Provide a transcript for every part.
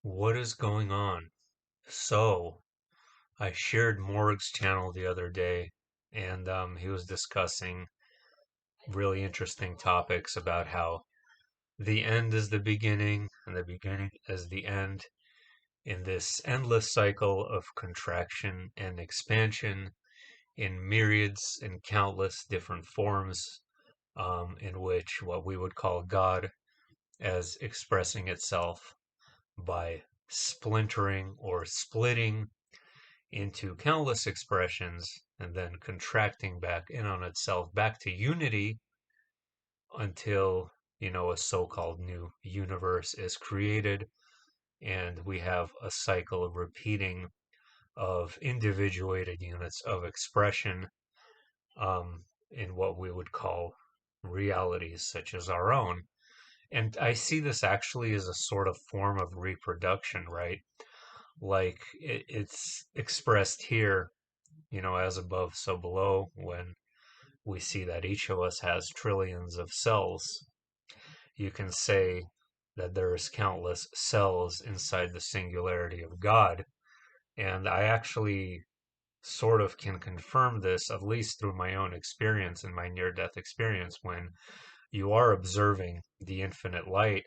What is going on? So, I shared Morg's channel the other day, and he was discussing really interesting topics about how the end is the beginning, and the beginning is the end in this endless cycle of contraction and expansion in myriads and countless different forms, in which what we would call God as expressing itself by splintering or splitting into countless expressions and then contracting back in on itself back to unity until a so-called new universe is created, and we have a cycle of repeating of individuated units of expression, in what we would call realities such as our own. And I see this actually as a sort of form of reproduction, right? Like it's expressed here, as above, so below, when we see that each of us has trillions of cells. You can say that there's countless cells inside the singularity of God. And I actually sort of can confirm this, at least through my own experience and my near death experience. When you are observing the infinite light,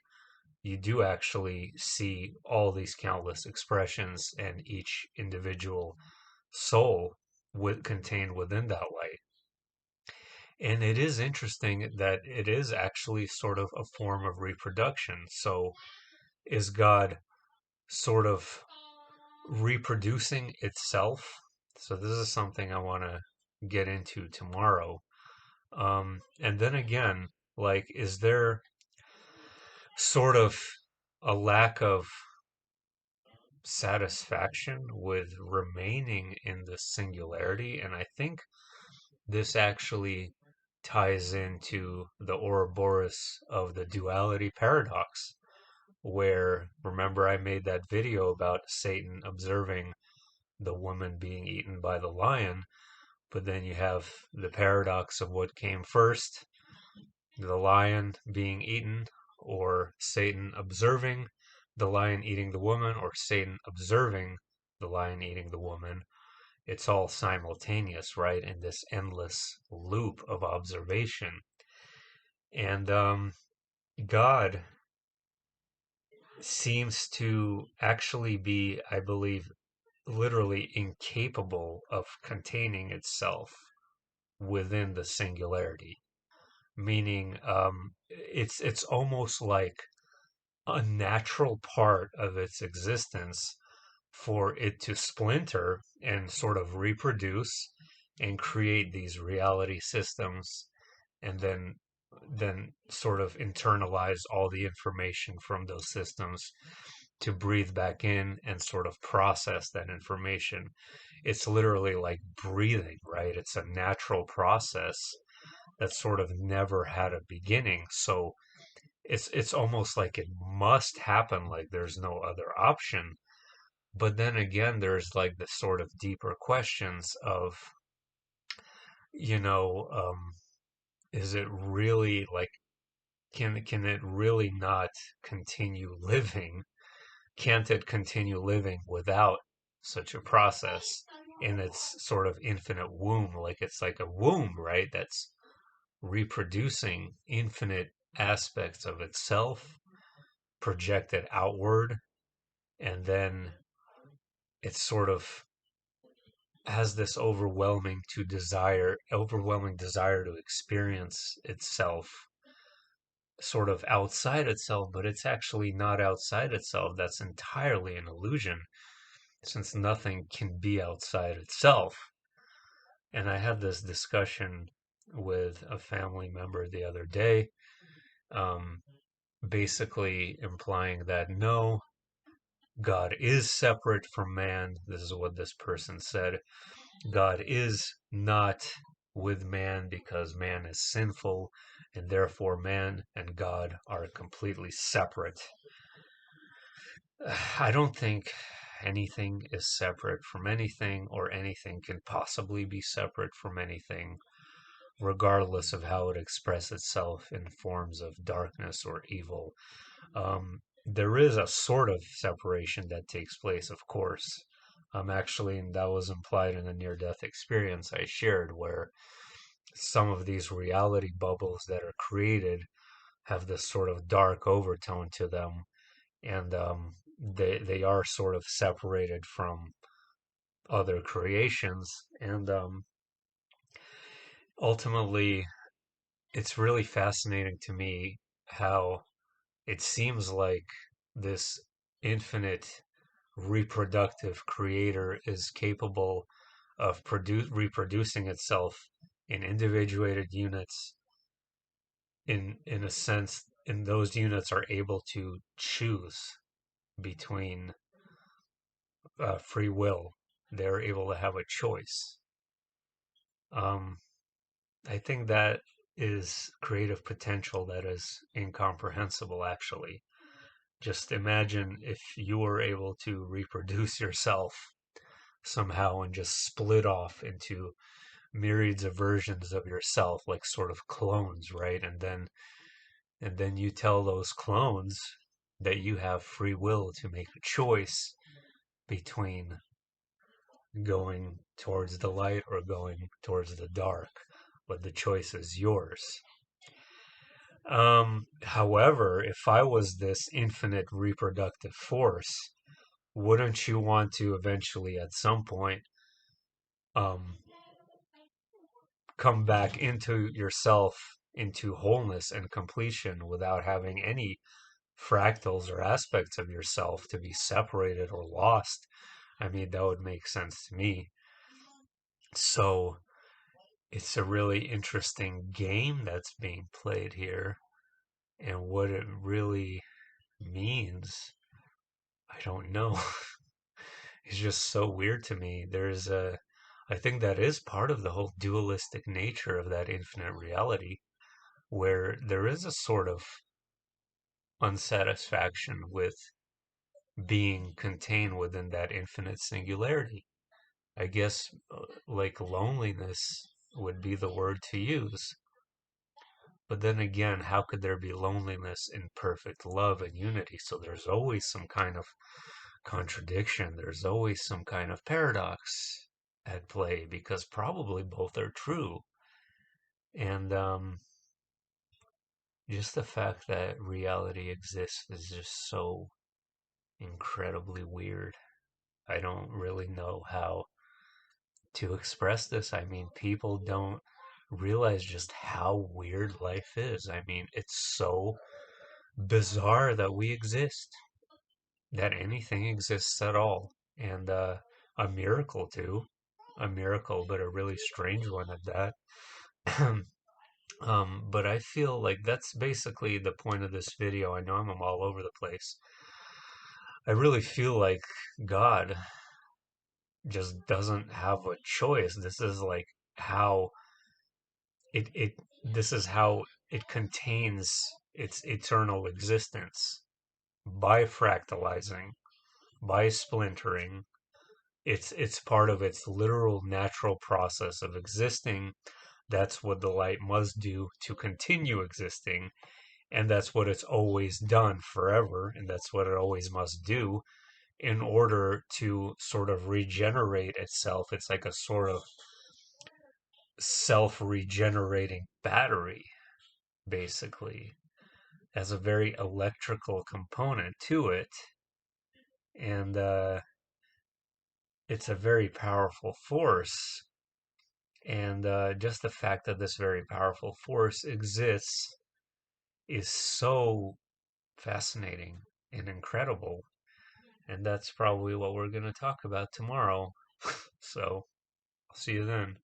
you do actually see all these countless expressions and each individual soul contained within that light. And it is interesting that it is actually sort of a form of reproduction. So is God sort of reproducing itself? So this is something I want to get into tomorrow. And then again, like, is there sort of a lack of satisfaction with remaining in the singularity? And I think this actually ties into the Ouroboros of the duality paradox, where, remember, I made that video about Satan observing the woman being eaten by the lion, but then you have the paradox of what came first, the lion being eaten, or Satan observing the lion eating the woman, or Satan observing the lion eating the woman. It's all simultaneous, right? In this endless loop of observation. And God seems to actually be, I believe, literally incapable of containing itself within the singularity. Meaning, it's almost like a natural part of its existence for it to splinter and sort of reproduce and create these reality systems, and then sort of internalize all the information from those systems to breathe back in and sort of process that information. It's literally like breathing, right? It's a natural process that sort of never had a beginning. So it's almost like it must happen, like there's no other option. But then again, there's like the sort of deeper questions of, you know, um, is it really like, can it really not continue living? Can't it continue living without such a process in its sort of infinite womb? Like it's like a womb, right? That's reproducing infinite aspects of itself projected outward, and then it sort of has this overwhelming desire to experience itself sort of outside itself, but it's actually not outside itself. That's entirely an illusion, since nothing can be outside itself. And I had this discussion with a family member the other day, um, basically implying that no, God is separate from man. This is what this person said. God is not with man because man is sinful, and therefore man and God are completely separate. I don't think anything is separate from anything, or anything can possibly be separate from anything, regardless of how it expresses itself in forms of darkness or evil. there is a sort of separation that takes place, of course. Actually, and that was implied in a near-death experience I shared, where some of these reality bubbles that are created have this sort of dark overtone to them, and they are sort of separated from other creations, and ultimately, it's really fascinating to me how it seems like this infinite reproductive creator is capable of reproducing itself in individuated units in a sense, and those units are able to choose between free will. They're able to have a choice. um, I think that is creative potential that is incomprehensible, actually. Just imagine if you were able to reproduce yourself somehow and just split off into myriads of versions of yourself, like sort of clones, right? And then you tell those clones that you have free will to make a choice between going towards the light or going towards the dark, but the choice is yours. However, if I was this infinite reproductive force, wouldn't you want to eventually, at some point, um, come back into yourself, into wholeness and completion without having any fractals or aspects of yourself to be separated or lost? I mean, that would make sense to me. So it's a really interesting game that's being played here. And what it really means, I don't know. It's just so weird to me. I think that is part of the whole dualistic nature of that infinite reality, where there is a sort of unsatisfaction with being contained within that infinite singularity. I guess like loneliness would be the word to use. But then again, how could there be loneliness in perfect love and unity? So there's always some kind of contradiction. There's always some kind of paradox at play because probably both are true. And just the fact that reality exists is just so incredibly weird. I don't really know how to express this. I mean, people don't realize just how weird life is. I mean, it's so bizarre that we exist, that anything exists at all. And a miracle, too. A miracle, but a really strange one at that. But I feel like that's basically the point of this video. I know I'm all over the place. I really feel like God just doesn't have a choice. This is like how it this is how it contains its eternal existence by fractalizing, by splintering. It's part of its literal natural process of existing. That's what the light must do to continue existing, and that's what it's always done forever, and that's what it always must do in order to sort of regenerate itself. It's like a sort of self-regenerating battery, basically, has a very electrical component to it, and it's a very powerful force. And just the fact that this very powerful force exists is so fascinating and incredible. And that's probably what we're going to talk about tomorrow. So, I'll see you then.